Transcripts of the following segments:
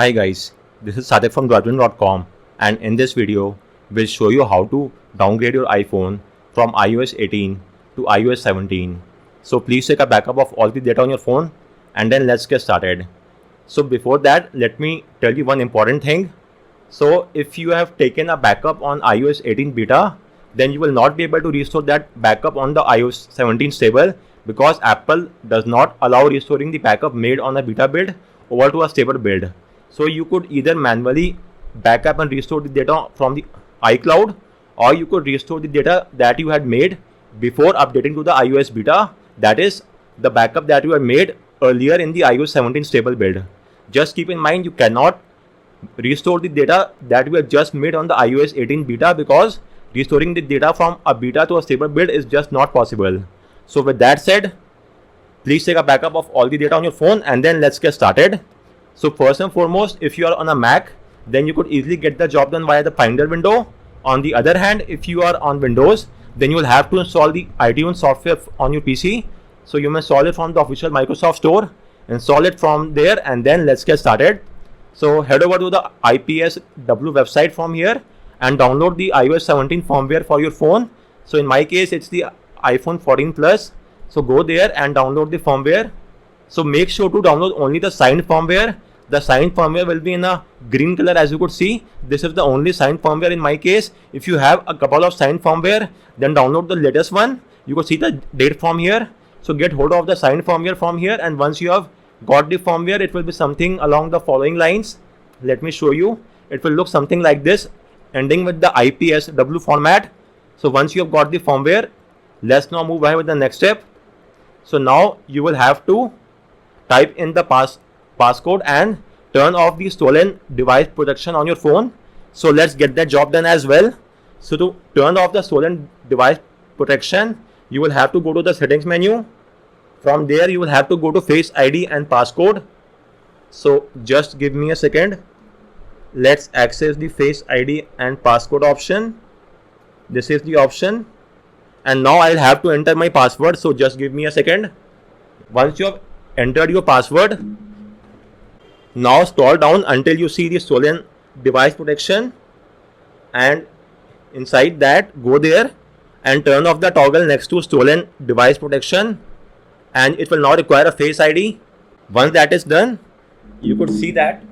Hi guys, this is Sadek from Dwarven.com, and in this video, we'll show you how to downgrade your iPhone from iOS 18 to iOS 17. So please take a backup of all the data on your phone and then let's get started. So before that, let me tell you one important thing. So if you have taken a backup on iOS 18 beta, then you will not be able to restore that backup on the iOS 17 stable because Apple does not allow restoring the backup made on a beta build over to a stable build. So you could either manually backup and restore the data from the iCloud, or you could restore the data that you had made before updating to the iOS beta, that is the backup that you had made earlier in the iOS 17 stable build. Just keep in mind you cannot restore the data that you have just made on the iOS 18 beta because restoring the data from a beta to a stable build is just not possible. So with that said, please take a backup of all the data on your phone and then let's get started. So first and foremost, if you are on a Mac, then you could easily get the job done via the Finder window. On the other hand, if you are on Windows, then you will have to install the iTunes software on your PC. So you may install it from the official Microsoft Store, install it from there, and then let's get started. So head over to the IPSW website from here and download the iOS 17 firmware for your phone. So in my case, it's the iPhone 14 Plus. So go there and download the firmware. So make sure to download only the signed firmware. The signed firmware will be in a green color, as you could see. This is the only signed firmware in my case. If you have a couple of signed firmware, then download the latest one. You could see the date from here. So get hold of the signed firmware from here, and once you have got the firmware, it will be something along the following lines. Let me show you. It will look something like this, ending with the IPSW format. So once you have got the firmware, let's now move ahead with the next step. So now you will have to type in the passcode and turn off the stolen device protection on your phone. So let's get that job done as well. So to turn off the stolen device protection, you will have to go to the settings menu. From there you will have to go to Face ID and passcode. So just give me a second. Let's access the Face ID and passcode option. This is the option, and now I'll have to enter my password. So just give me a second. Once you have entered your password, now scroll down until you see the stolen device protection, and inside that go there and turn off the toggle next to stolen device protection, and it will now require a Face ID. Once that is done, you could see that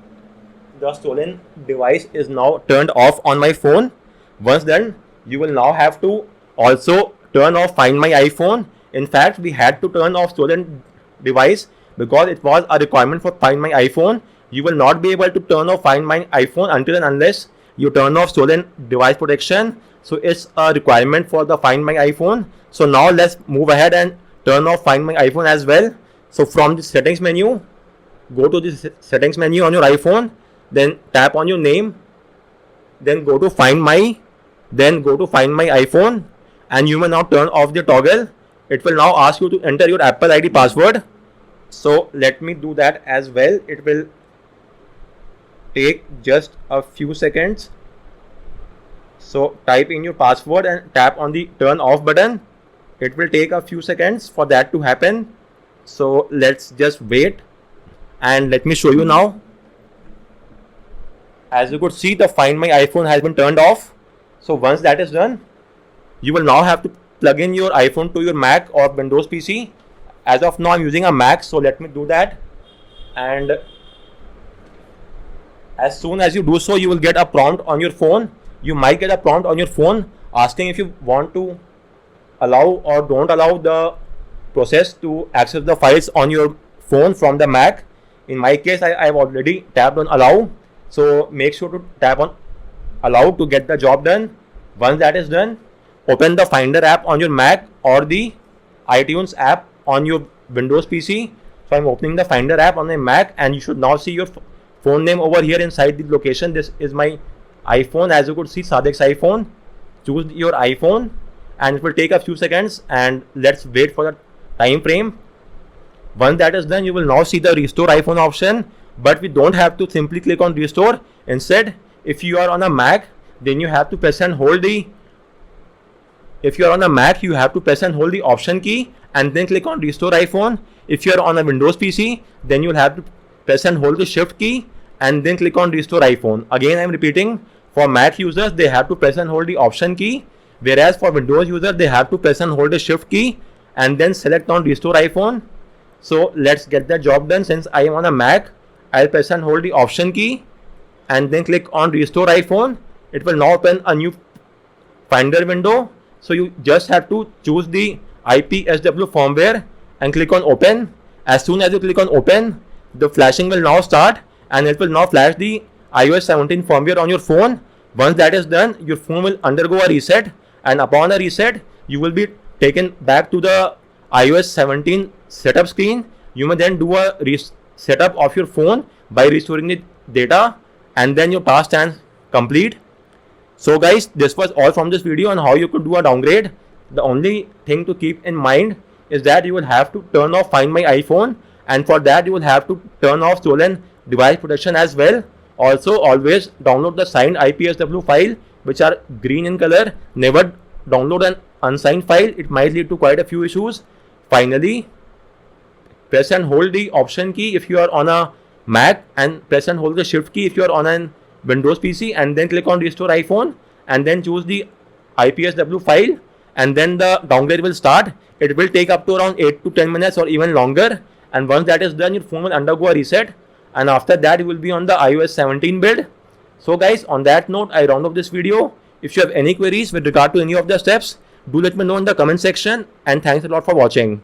the stolen device is now turned off on my phone. Once done, you will now have to also turn off Find My iPhone. In fact, we had to turn off stolen device because it was a requirement for Find My iPhone. You will not be able to turn off Find My iPhone until and unless you turn off stolen device protection. So it's a requirement for the Find My iPhone. So now let's move ahead and turn off Find My iPhone as well. So from the settings menu, go to the settings menu on your iPhone, then tap on your name, then go to Find My, then go to Find My iPhone, and you may now turn off the toggle. It will now ask you to enter your Apple ID password. So let me do that as well. It will take just a few seconds. So type in your password and tap on the turn off button. It will take a few seconds for that to happen. So let's just wait, and let me show you now. As you could see, the Find My iPhone has been turned off. So once that is done, you will now have to plug in your iPhone to your Mac or Windows PC. As of now, I'm using a Mac, so let me do that. And as soon as you do so, you will get a prompt on your phone. You might get a prompt on your phone asking if you want to allow or don't allow the process to access the files on your phone from the Mac. In my case, I've already tapped on allow. So make sure to tap on allow to get the job done. Once that is done, open the Finder app on your Mac or the iTunes app on your Windows PC. So I'm opening the Finder app on my Mac, and you should now see your phone name over here inside the location. This is my iPhone. As you could see, Sadek's iPhone. Choose your iPhone, and it will take a few seconds, and let's wait for the time frame. Once that is done, you will now see the restore iPhone option, but we don't have to simply click on restore. Instead, if you are on a Mac, then you have to press and hold the option key and then click on restore iPhone. If you are on a Windows PC, then you'll have to press and hold the shift key and then click on restore iPhone. Again, I am repeating, for Mac users, they have to press and hold the option key, whereas for Windows users, they have to press and hold the shift key and then select on restore iPhone. So let's get the job done. Since I am on a Mac, I'll press and hold the option key and then click on restore iPhone. It will now open a new Finder window. So you just have to choose the IPSW firmware and click on open. As soon as you click on open, the flashing will now start and it will now flash the iOS 17 firmware on your phone. Once that is done, your phone will undergo a reset, and upon a reset, you will be taken back to the iOS 17 setup screen. You may then do a setup of your phone by restoring the data, and then your task stands complete. So guys, this was all from this video on how you could do a downgrade. The only thing to keep in mind is that you will have to turn off Find My iPhone, and for that you will have to turn off stolen device protection as well. Also, always download the signed IPSW file, which are green in color. Never download an unsigned file, it might lead to quite a few issues. Finally, press and hold the option key if you are on a Mac, and press and hold the shift key if you are on a Windows PC, and then click on restore iPhone and then choose the IPSW file, and then the downgrade will start. It will take up to around 8 to 10 minutes or even longer, and once that is done, your phone will undergo a reset, and after that you will be on the iOS 17 build. So guys, on that note, I round up this video. If you have any queries with regard to any of the steps, do let me know in the comment section, and thanks a lot for watching.